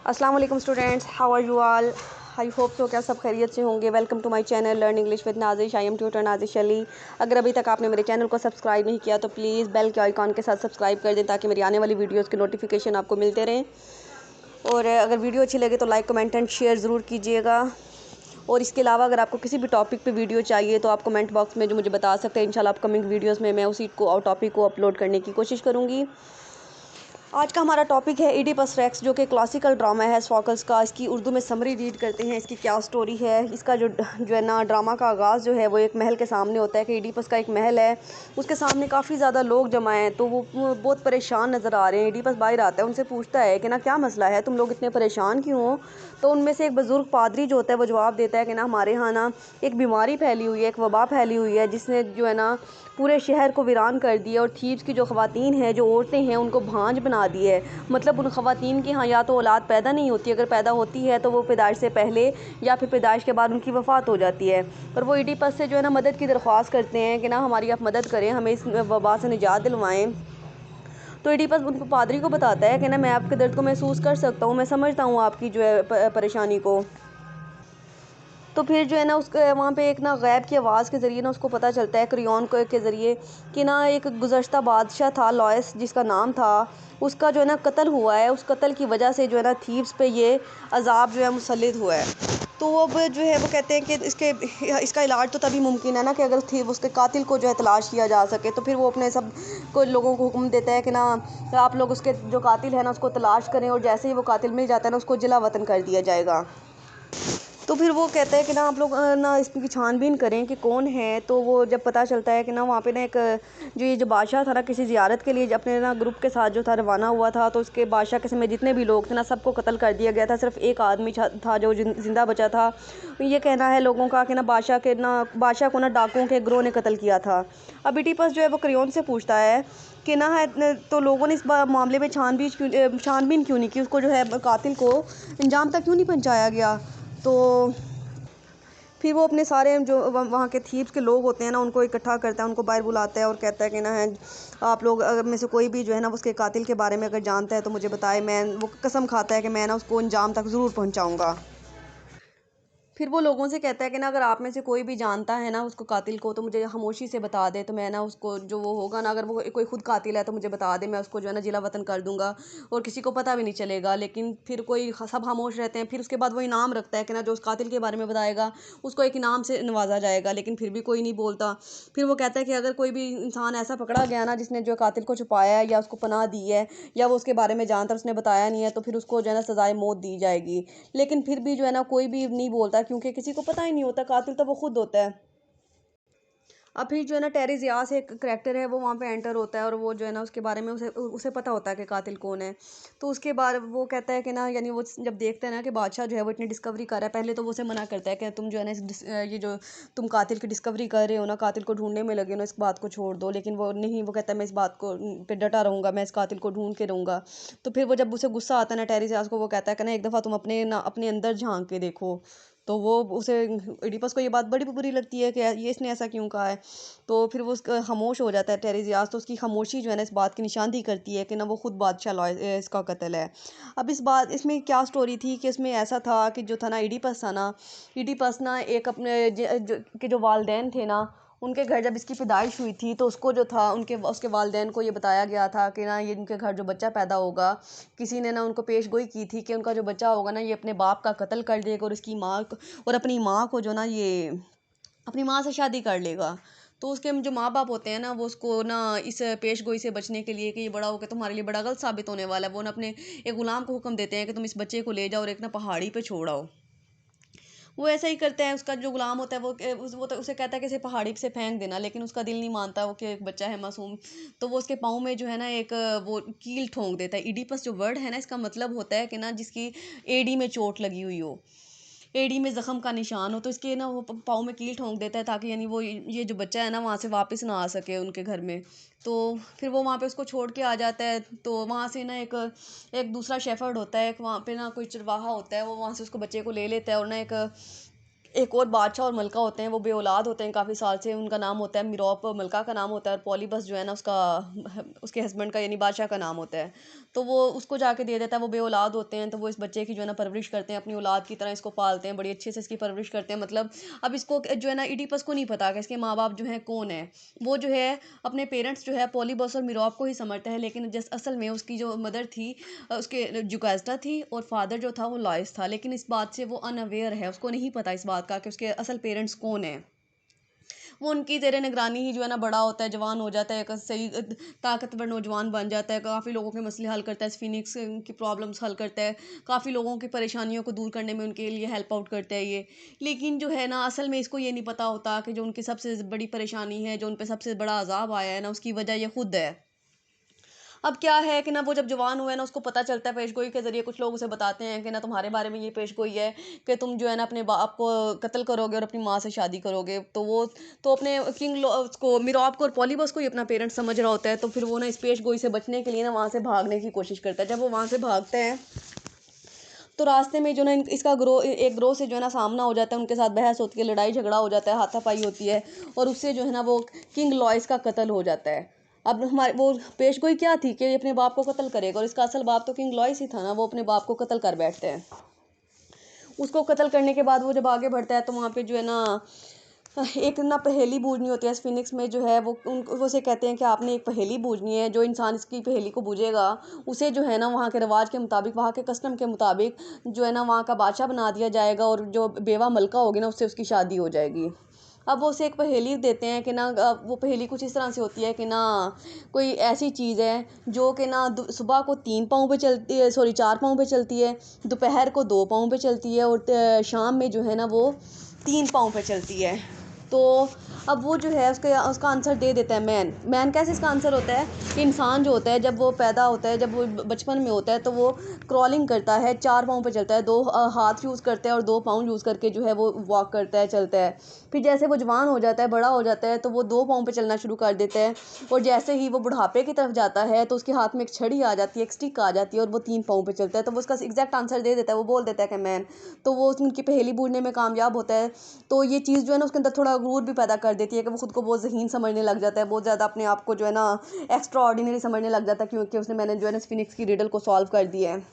अस्सलाम वालेकुम students, how are you all? I hope तो क्या सब खैरियत से होंगे। Welcome to my channel learn English with Nazish. I am tutor Nazish Ali. अगर अभी तक आपने मेरे चैनल को सब्सक्राइब नहीं किया तो प्लीज़ बेल के आइकॉन के साथ सब्सक्राइब कर दें ताकि मेरी आने वाली वीडियोज़ के नोटिफिकेशन आपको मिलते रहें। और अगर वीडियो अच्छी लगे तो लाइक कमेंट एंड शेयर ज़रूर कीजिएगा। और इसके अलावा अगर आपको किसी भी टॉपिक पे वीडियो चाहिए तो आप कमेंट बॉक्स में जो मुझे बता सकते हैं। इंशाल्लाह अपकमिंग वीडियोस में मैं उसी को और टॉपिक को अपलोड करने की कोशिश करूँगी। आज का हमारा टॉपिक है इडिपस रेक्स, जो कि क्लासिकल ड्रामा है सोफोकल्स का। इसकी उर्दू में समरी रीड करते हैं, इसकी क्या स्टोरी है। इसका जो है ना ड्रामा का आगाज़ जो है वो एक महल के सामने होता है कि इडिपस का एक महल है, उसके सामने काफ़ी ज़्यादा लोग जमा हैं। तो वो बहुत परेशान नज़र आ रहे हैं। इडिपस बाहर आता है, उनसे पूछता है कि ना क्या मसला है, तुम लोग इतने परेशान क्यों हो। तो उनमें से एक बुज़ुर्ग पादरी जो होता है वो जवाब देता है कि ना हमारे यहाँ ना एक बीमारी फैली हुई है, एक वबा फैली हुई है, जिसने जो है ना पूरे शहर को वीरान कर दिया और थीव्स की जो ख़वातीन हैं, जो औरतें हैं, उनको भांज बना दी है। मतलब उन ख़वातीन की यहाँ या तो औलाद पैदा नहीं होती, अगर पैदा होती है तो वो पैदाइश से पहले या फिर पैदाइश के बाद उनकी वफ़ात हो जाती है। और वो इडिपस से जो है ना मदद की दरख्वास्त करते हैं कि ना हमारी आप मदद करें, हमें इस वबा से निजात दिलवाएँ। तो इडिपस उनको पादरी को बताता है कि ना मैं आपके दर्द को महसूस कर सकता हूँ, मैं समझता हूँ आपकी जो है परेशानी को। तो फिर जो है ना उसके वहाँ पे एक ना गैब की आवाज़ के ज़रिए ना उसको पता चलता है, क्रियॉन को के ज़रिए, कि ना एक गुज़श्ता बादशाह था लॉयस जिसका नाम था, उसका जो है ना कत्ल हुआ है। उस कत्ल की वजह से जो है ना थीव्स पे ये अजाब जो है मुसल्लित हुआ है। तो अब जो है वो कहते हैं कि इसका इलाज तो तभी मुमकिन है ना कि अगर थी उसके कातिल को जो है तलाश किया जा सके। तो फिर वो अपने सब को लोगों को हुक्म देता है कि ना आप लोग उसके जो कातिल है ना उसको तलाश करें, और जैसे ही वो कातिल मिल जाता है ना उसको जिला वतन कर दिया जाएगा। तो फिर वो कहता है कि ना आप लोग ना इसकी छानबीन करें कि कौन है। तो वो जब पता चलता है कि ना वहाँ पे ना एक जो बादशाह था ना किसी ज़ियारत के लिए अपने ना ग्रुप के साथ जो था रवाना हुआ था, तो उसके बादशाह के समय जितने भी लोग थे ना सबको कत्ल कर दिया गया था। सिर्फ एक आदमी था जो जिंदा बचा था। ये कहना है लोगों का कि ना बादशाह को ना डाकुओं के गिरोह ने कत्ल किया था। अब इडिपस जो है वो क्रियॉन से पूछता है कि ना है तो लोगों ने इस मामले में छानबीन क्यों नहीं की, उसको जो है कातिल को अंजाम तक क्यों नहीं पहुँचाया गया। तो फिर वो अपने सारे जो वहाँ के थीव्स के लोग होते हैं ना उनको इकट्ठा करता है, उनको बाहर बुलाता है और कहता है कि ना है आप लोग अगर में से कोई भी जो है ना उसके कातिल के बारे में अगर जानता है तो मुझे बताए। मैं वो कसम खाता है कि मैं ना उसको अंजाम तक ज़रूर पहुँचाऊँगा। फिर वो लोगों से कहता है कि ना अगर आप में से कोई भी जानता है ना उसको कातिल को तो मुझे खामोशी से बता दे, तो मैं ना उसको जो वो होगा ना, अगर वो कोई खुद कातिल है तो मुझे बता दे, मैं उसको जो है ना जिला वतन कर दूंगा और किसी को पता भी नहीं चलेगा। लेकिन फिर सब खामोश रहते हैं। फिर उसके बाद वो इनाम रखता है कि ना जो उस कातिल के बारे में बताएगा उसको एक इनाम से नवाजा जाएगा। लेकिन फिर भी कोई नहीं बोलता। फिर वो कहता है कि अगर कोई भी इंसान ऐसा पकड़ा गया ना जिसने जो कातिल को छुपाया है या उसको पनाह दी है या वो उसके बारे में जानता उसने बताया नहीं है, तो फिर उसको जो है ना सजाए मौत दी जाएगी। लेकिन फिर भी जो है ना कोई भी नहीं बोलता, क्योंकि किसी को पता ही नहीं होता, कातिल तो वो खुद होता है। अब फिर जो है ना टेरेजियास एक करैक्टर है, वो वहाँ पे एंटर होता है और वो जो है ना उसके बारे में उसे उसे पता होता है कि कातिल कौन है। तो उसके बाद वो कहता है कि ना यानी वो जब देखता है ना कि बादशाह जो है वो इतनी डिस्कवरी कर रहा है, पहले तो वो उसे मना करता है कि तुम जो है ना ये जो तुम कातिल की डिस्कवरी कर रहे हो ना, कातिल को ढूंढने में लगे हो ना, इस बात को छोड़ दो। लेकिन वो नहीं, वो कहता है मैं इस बात को पे डटा रहूँगा, मैं इस कातिल को ढूंढ के रहूँगा। तो फिर वो जब उसे गुस्सा आता है ना टेरेजियास को, वो कहता है कि ना एक दफ़ा तुम अपने अंदर झांक के देखो। तो वो उसे इडिपस को ये बात बड़ी बुरी लगती है कि ये इसने ऐसा क्यों कहा है। तो फिर वो उसका खामोश हो जाता है टेरेजियास। तो उसकी खामोशी जो है ना इस बात की निशानदी करती है कि ना वो खुद बादशाह इसका कत्ल है। अब इसमें क्या स्टोरी थी कि इसमें ऐसा था कि जो था ना इडिपस ना एक अपने के जो वालदेन थे ना, उनके घर जब इसकी पैदाइश हुई थी तो उसको जो था उसके वालदेन को ये बताया गया था कि ना ये उनके घर जो बच्चा पैदा होगा, किसी ने ना उनको पेश गोई की थी कि उनका जो बच्चा होगा ना ये अपने बाप का कत्ल कर देगा और अपनी माँ को जो ना ये अपनी माँ से शादी कर लेगा। तो उसके जो माँ बाप होते हैं ना वो उसको ना इस पेश गोई से बचने के लिए कि ये बड़ा होकर तुम्हारे लिए बड़ा गलत साबित होने वाला है, वो ना अपने एक गुलाम को हुक्म देते हैं कि तुम इस बच्चे को ले जाओ और एक ना पहाड़ी पे छोड़ आओ। वो ऐसा ही करते हैं। उसका जो गुलाम होता है वो तो उसे कहता है कि इसे पहाड़ी से फेंक देना, लेकिन उसका दिल नहीं मानता, वो कि एक बच्चा है मासूम। तो वो उसके पाँव में जो है ना एक वो कील ठोंक देता है। इडिपस जो वर्ड है ना इसका मतलब होता है कि ना जिसकी एड़ी में चोट लगी हुई हो, एड़ी में ज़ख़म का निशान हो, तो इसके ना वो पाँव में कील ठोंक देता है ताकि यानी वो ये जो बच्चा है ना वहाँ से वापस ना आ सके उनके घर में। तो फिर वो वहाँ पे उसको छोड़ के आ जाता है। तो वहाँ से ना एक एक दूसरा शेफर्ड होता है, एक वहाँ पे ना कोई चरवाहा होता है, वो वहाँ से उसको बच्चे को ले लेता है और ना एक और बादशाह और मलका होते हैं, वो बे औलाद होते हैं काफ़ी साल से। उनका नाम होता है मिरौप, मलका का नाम होता है, और पॉलीबस जो है ना उसका उसके हस्बैंड का यानी बादशाह का नाम होता है। तो वो उसको जाके दे देता है। वो बे औलाद होते हैं, तो वो इस बच्चे की जो है ना परवरिश करते हैं, अपनी औलाद की तरह इसको पालते हैं, बड़ी अच्छे से इसकी परवरिश करते हैं। मतलब अब इसको जो है ना इडिपस को नहीं पता कि इसके माँ बाप जो हैं कौन है। वो जो है अपने पेरेंट्स जो है पॉलीबस और मिरौप को ही समझता है, लेकिन जिस असल में उसकी जो मदर थी उसके जुकास्टा थी, और फादर जो था वो लॉयस था। लेकिन इस बात से वो अनअवेयर है, उसको नहीं पता इस बात का कि उसके असल पेरेंट्स कौन है। वो उनकी ज़ेरे निगरानी ही जो है ना बड़ा होता है, जवान हो जाता है, एक सही ताकतवर नौजवान बन जाता है, काफ़ी लोगों के मसले हल करता है, फिनिक्स की प्रॉब्लम्स हल करता है, काफ़ी लोगों की परेशानियों को दूर करने में उनके लिए हेल्प आउट करता है ये। लेकिन जो है ना असल में इसको ये नहीं पता होता कि जो उनकी सबसे बड़ी परेशानी है, जो उन पे सबसे बड़ा अज़ाब आया है ना, उसकी वजह ये खुद है। अब क्या है कि ना वो जब जवान हुआ है ना, उसको पता चलता है पेशगोई के ज़रिए, कुछ लोग उसे बताते हैं कि ना तुम्हारे बारे में ये पेशगोई है कि तुम जो है ना अपने बाप को कत्ल करोगे और अपनी माँ से शादी करोगे। तो वो तो अपने उसको मिरौप को और पॉलीबस को ही अपना पेरेंट समझ रहा होता है। तो फिर वो ना इस पेशगोई से बचने के लिए ना वहाँ से भागने की कोशिश करता है। जब वो वहाँ से भागते हैं तो रास्ते में जो ना इसका एक ग्रोह से जो है ना सामना हो जाता है, उनके साथ बहस होती है, लड़ाई झगड़ा हो जाता है, हाथापाई होती है, और उससे जो है ना वो किंग लॉयस का कत्ल हो जाता है। अब हमारे वो पेशगोई क्या थी कि ये अपने बाप को कत्ल करेगा, और इसका असल बाप तो किंग लॉयस ही था ना। वो अपने बाप को कत्ल कर बैठते हैं। उसको कत्ल करने के बाद वो जब आगे बढ़ता है तो वहाँ पे जो है ना एक ना पहेली बूझनी होती है। फिनिक्स में जो है वो उसे कहते हैं कि आपने एक पहेली बूझनी है, जो इंसान इसकी पहेली को बूझेगा उसे जो है ना वहाँ के रिवाज के मुताबिक, वहाँ के कस्टम के मुताबिक जो है ना वहाँ का बादशाह बना दिया जाएगा, और जो बेवा मलका होगी ना उससे उसकी शादी हो जाएगी। अब वो उसे एक पहेली देते हैं कि ना वो पहेली कुछ इस तरह से होती है कि ना कोई ऐसी चीज़ है जो कि ना सुबह को 3 पाँव पे चलती है, सॉरी 4 पाँव पे चलती है, दोपहर को 2 पाँव पे चलती है, और शाम में जो है ना वो 3 पाँव पे चलती है। तो अब वो जो है उसका आंसर दे देता है मैन। मैन कैसे इसका आंसर होता है कि इंसान जो होता है जब वो पैदा होता है, जब वो बचपन में होता है, तो वो क्रॉलिंग करता है, 4 पाँव पे चलता है, 2 हाथ यूज़ करता है और 2 पाँव यूज़ करके जो है वो वॉक करता है, चलता है। फिर जैसे वो जवान हो जाता है, बड़ा हो जाता है, तो वो 2 पाँव पे चलना शुरू कर देता है, और जैसे ही वो बुढ़ापे की तरफ जाता है तो उसके हाथ में एक छड़ी आ जाती है, एक स्टिक आ जाती है, और वो 3 पाँव पे चलता है। तो वो उसका एग्जैक्ट आंसर दे देता है, वो बोल देता है कि मैन। तो वो उनकी पहेली बूझने में कामयाब होता है। तो ये चीज़ जो है ना उसके अंदर थोड़ा गुरूर भी पैदा कर देती है कि वो खुद को बहुत ज़हीन समझने लग जाता है, बहुत ज़्यादा अपने आप को जो है ना एक्स्ट्रा ऑर्डिनरी समझने लग जाता है, क्योंकि उसने मैंने जो है ना फिनिक्स की रिडल को सॉल्व कर दिया है।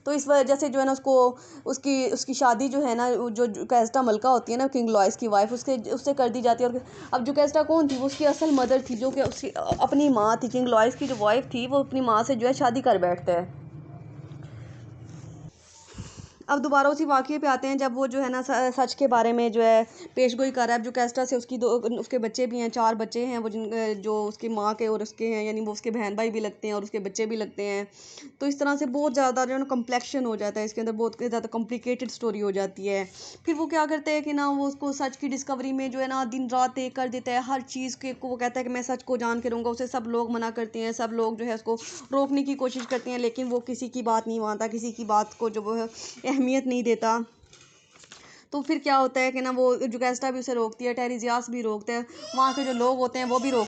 तो इस वजह से जो है ना उसको उसकी उसकी शादी जो है ना जो जुकैस्टा मलका होती है ना किंग लॉयस की वाइफ, उससे कर दी जाती है। और अब जुकैस्टा कौन थी? वो उसकी असल मदर थी, जो कि उसकी अपनी माँ थी। किंग लॉयस की जो वाइफ थी वो अपनी माँ से जो है शादी कर बैठता है। अब दोबारा उसी वाक़ये पे आते हैं, जब वो जो है ना सच के बारे में जो है पेशगोई कर रहा है। जो कैस्टा से उसके बच्चे भी हैं, 4 बच्चे हैं वो जो उसकी माँ के और उसके हैं, यानी वो उसके बहन भाई भी लगते हैं और उसके बच्चे भी लगते हैं। तो इस तरह से बहुत ज़्यादा जो है ना कम्प्लेक्शन हो जाता है इसके अंदर, बहुत ज़्यादा कॉम्प्लिकेटेड स्टोरी हो जाती है। फिर वो क्या करते हैं कि ना वो उसको सच की डिस्कवरी में जो है ना दिन रात एक कर देता है, हर चीज़ के को वो कहता है कि मैं सच को जान के रहूँगा। उसे सब लोग मना करते हैं, सब लोग जो है उसको रोकने की कोशिश करते हैं, लेकिन वो किसी की बात नहीं मानता, किसी की बात को जो वो है अहमियत नहीं देता। तो फिर क्या होता है कि ना वो जुगैस्टा भी उसे रोकती है, टेरिजियास भी रोकते हैं, वहाँ के जो लोग होते हैं वो भी रोक।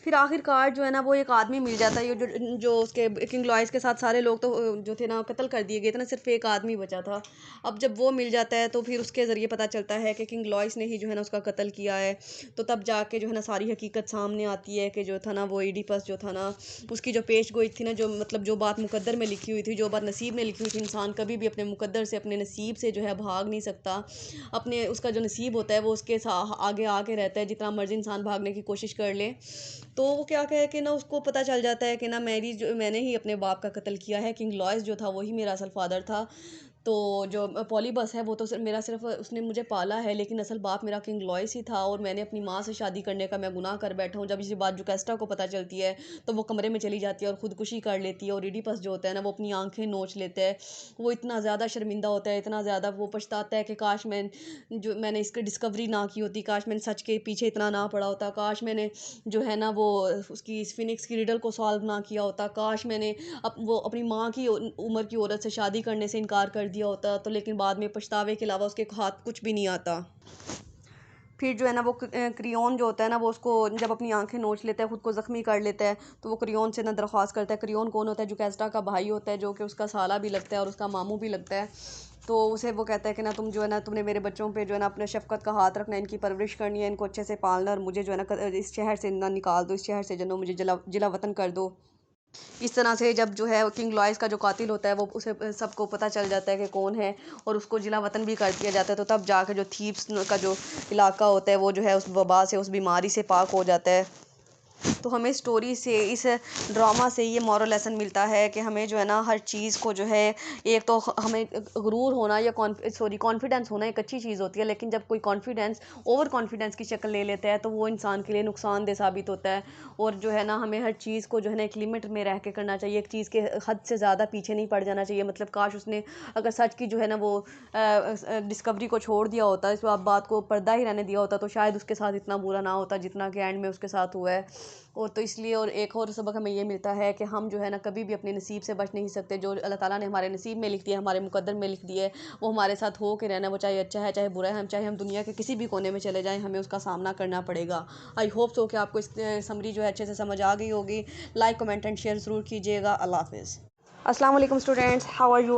फिर आखिरकार जो है ना वो एक आदमी मिल जाता है, ये जो उसके किंग लॉयस के साथ सारे लोग तो जो थे ना कत्ल कर दिए गए थे ना, सिर्फ एक आदमी बचा था। अब जब वो मिल जाता है तो फिर उसके ज़रिए पता चलता है कि किंग लॉयस ने ही जो है ना उसका कत्ल किया है। तो तब जाके जो है ना सारी हकीकत सामने आती है कि जो था ना वो एडिपस जो था ना उसकी जो पेश गोई थी ना, जो मतलब जो बात मुकद्दर में लिखी हुई थी, जो बात नसीब में लिखी हुई थी, इंसान कभी भी अपने मुकद्दर से, अपने नसीब से जो है भाग नहीं सकता। अपने उसका जो नसीब होता है वो उसके आगे आके रहता है, जितना मर्जी इंसान भागने की कोशिश कर ले। तो वो क्या कहे कि ना उसको पता चल जाता है कि ना मैंने ही अपने बाप का कत्ल किया है। किंग लॉयस जो था वही मेरा असल फादर था। तो जो पॉलीबस है वो तो सिर्फ उसने मुझे पाला है, लेकिन असल बाप मेरा किंग लॉयस ही था, और मैंने अपनी माँ से शादी करने का मैं गुनाह कर बैठा हूँ। जब इसी बात जुकैस्टा को पता चलती है तो वो कमरे में चली जाती है और ख़ुदकुशी कर लेती है, और इडिपस जो होता है ना वो अपनी आंखें नोच लेता है। वो इतना ज़्यादा शर्मिंदा होता है, इतना ज़्यादा वो पछताता है कि काश मैंने इसकी डिस्कवरी ना की होती, काश मैंने सच के पीछे इतना ना पड़ा होता, काश मैंने जो है ना वो उसकी फिनिक्स की रिडल को सॉल्व ना किया होता, काश मैंने वो अपनी माँ की उम्र की औरत से शादी करने से इनकार कर दिया होता। तो लेकिन बाद में पछतावे के अलावा उसके हाथ कुछ भी नहीं आता। फिर जो है ना वो क्रियोन जो होता है ना वो उसको जब अपनी आंखें नोच लेता है, ख़ुद को ज़ख्मी कर लेता है, तो वो क्रियोन से ना दरख्वास्त करता है। क्रियोन कौन होता है? जुकैस्ट्रा का भाई होता है, जो कि उसका साला भी लगता है और उसका मामू भी लगता है। तो उसे वो कहता है कि ना तुम जो है ना तुमने मेरे बच्चों पे जो है ना अपने शफ़क़त का हाथ रखना है, इनकी परवरिश करनी है, इनको अच्छे से पालना, और मुझे जो है ना इस शहर से ना निकाल दो, इस शहर से जो है मुझे जिला वतन कर दो। इस तरह से जब जो है किंग लॉयस का जो कातिल होता है वो उसे सबको पता चल जाता है कि कौन है, और उसको जिला वतन भी कर दिया जाता है। तो तब जाकर जो थीव्स का जो इलाका होता है वो जो है उस वबा से, उस बीमारी से पाक हो जाता है। तो हमें स्टोरी से, इस ड्रामा से ये मॉरल लेसन मिलता है कि हमें जो है ना हर चीज़ को जो है, एक तो हमें गुरूर होना या कॉन्फिडेंस होना एक अच्छी चीज़ होती है, लेकिन जब कोई कॉन्फिडेंस ओवर कॉन्फिडेंस की शक्ल ले लेता है तो वो इंसान के लिए नुकसानदेह साबित होता है। और जो है ना हमें हर चीज़ को जो है ना एक लिमिट में रह के करना चाहिए, एक चीज़ के हद से ज़्यादा पीछे नहीं पड़ जाना चाहिए। मतलब काश उसने अगर सच की जो है ना वो डिस्कवरी को छोड़ दिया होता, इस बात को पर्दा ही रहने दिया होता, तो शायद उसके साथ इतना बुरा ना होता जितना कि एंड में उसके साथ हुआ है। और तो इसलिए, और एक और सबक हमें ये मिलता है कि हम जो है ना कभी भी अपने नसीब से बच नहीं सकते। जो अल्लाह ताला ने हमारे नसीब में लिख दिया है, हमारे मुकद्दर में लिख दिया है, वो हमारे साथ हो के रहना, वो चाहे अच्छा है चाहे बुरा है, हम चाहे हम दुनिया के किसी भी कोने में चले जाएं, हमें उसका सामना करना पड़ेगा। आई होप सो कि आपको इस समरी जो है अच्छे से समझ आ गई होगी। लाइक कमेंट एंड शेयर ज़रूर कीजिएगा। अल्लाह हाफिज़। अस्सलाम वालेकुम स्टूडेंट्स, हाउ आर यू?